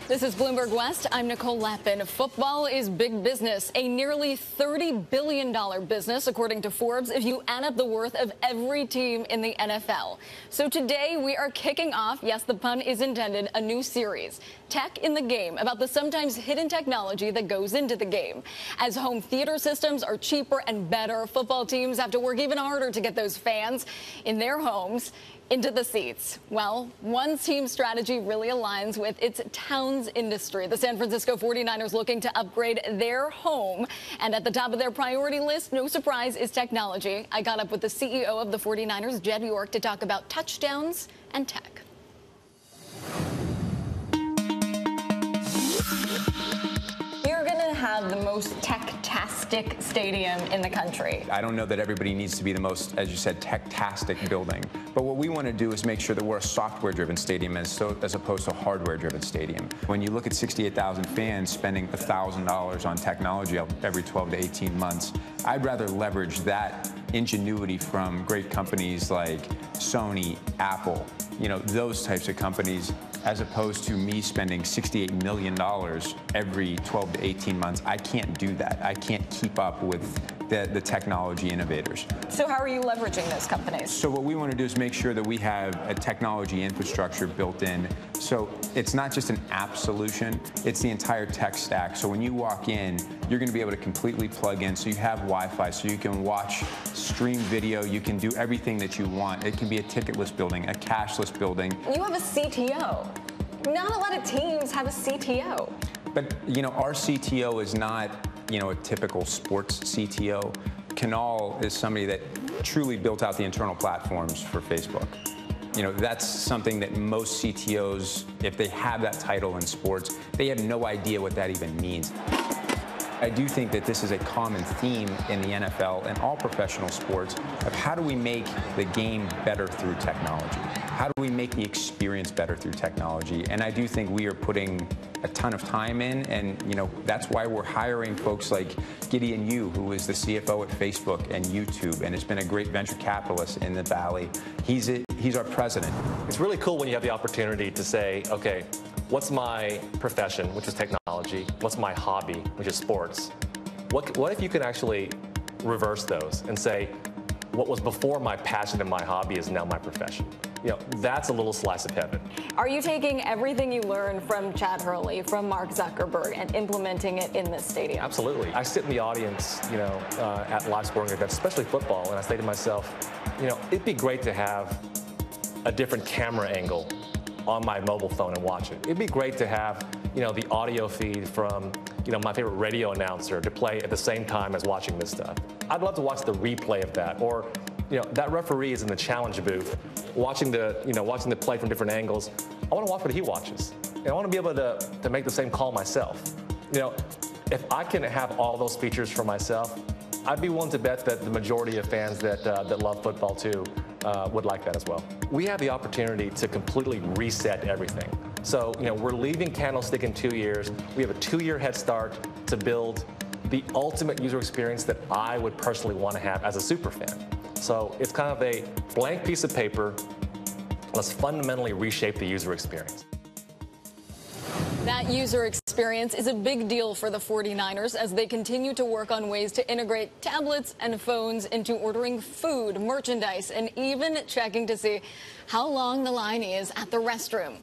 This is Bloomberg West. I'm Nicole Lapin. Football is big business, a nearly $30 billion business, according to Forbes, if you add up the worth of every team in the NFL. So today we are kicking off, yes, the pun is intended, a new series, Tech in the Game, about the sometimes hidden technology that goes into the game. As home theater systems are cheaper and better, football teams have to work even harder to get those fans in their homes into the seats. Well, one team's strategy really aligns with its town's industry. The San Francisco 49ers looking to upgrade their home. And at the top of their priority list, no surprise, is technology. I got up with the CEO of the 49ers, Jed York, to talk about touchdowns and tech. You're going to have the most tech-tastic stadium in the country. I don't know that everybody needs to be the most, as you said, tech-tastic building. But what we want to do is make sure that we're a software-driven stadium as opposed to a hardware-driven stadium. When you look at 68,000 fans spending $1,000 on technology every 12 to 18 months, I'd rather leverage that ingenuity from great companies like Sony, Apple, those types of companies, as opposed to me spending $68 million every 12 to 18 months. I can't do that. I can't keep up with the technology innovators. So how are you leveraging those companies? So what we want to do is make sure that we have a technology infrastructure built in. So it's not just an app solution, it's the entire tech stack. So when you walk in, you're going to be able to completely plug in. So you have Wi-Fi, so you can watch, stream video, you can do everything that you want. It can be a ticketless building, a cashless building. You have a CTO. Not a lot of teams have a CTO. But, our CTO is not, a typical sports CTO. Kunal is somebody that truly built out the internal platforms for Facebook. That's something that most CTOs, if they have that title in sports, they have no idea what that even means. I do think that this is a common theme in the NFL and all professional sports of how do we make the game better through technology? How do we make the experience better through technology? And I do think we are putting a ton of time in, and that's why we're hiring folks like Gideon, who is the CFO at Facebook and YouTube, and has been a great venture capitalist in the Valley. He's our president. It's really cool when you have the opportunity to say, okay, what's my profession, which is technology? What's my hobby, which is sports? What if you could actually reverse those and say, what was before my passion and my hobby is now my profession? That's a little slice of heaven. Are you taking everything you learned from Chad Hurley, from Mark Zuckerberg, and implementing it in this stadium? Absolutely. I sit in the audience, at live sporting events, especially football, and I say to myself, it'd be great to have a different camera angle on my mobile phone and watch it. It'd be great to have, the audio feed from, my favorite radio announcer to play at the same time as watching this stuff. I'd love to watch the replay of that, or, that referee is in the challenge booth watching the play from different angles. I want to watch what he watches. And I want to be able to make the same call myself. If I can have all those features for myself, I'd be willing to bet that the majority of fans that love football too would like that as well. We have the opportunity to completely reset everything. So, we're leaving Candlestick in 2 years. We have a 2-year head start to build the ultimate user experience that I would personally want to have as a super fan. So it's kind of a blank piece of paper. Let's fundamentally reshape the user experience. That user experience is a big deal for the 49ers as they continue to work on ways to integrate tablets and phones into ordering food, merchandise, and even checking to see how long the line is at the restroom.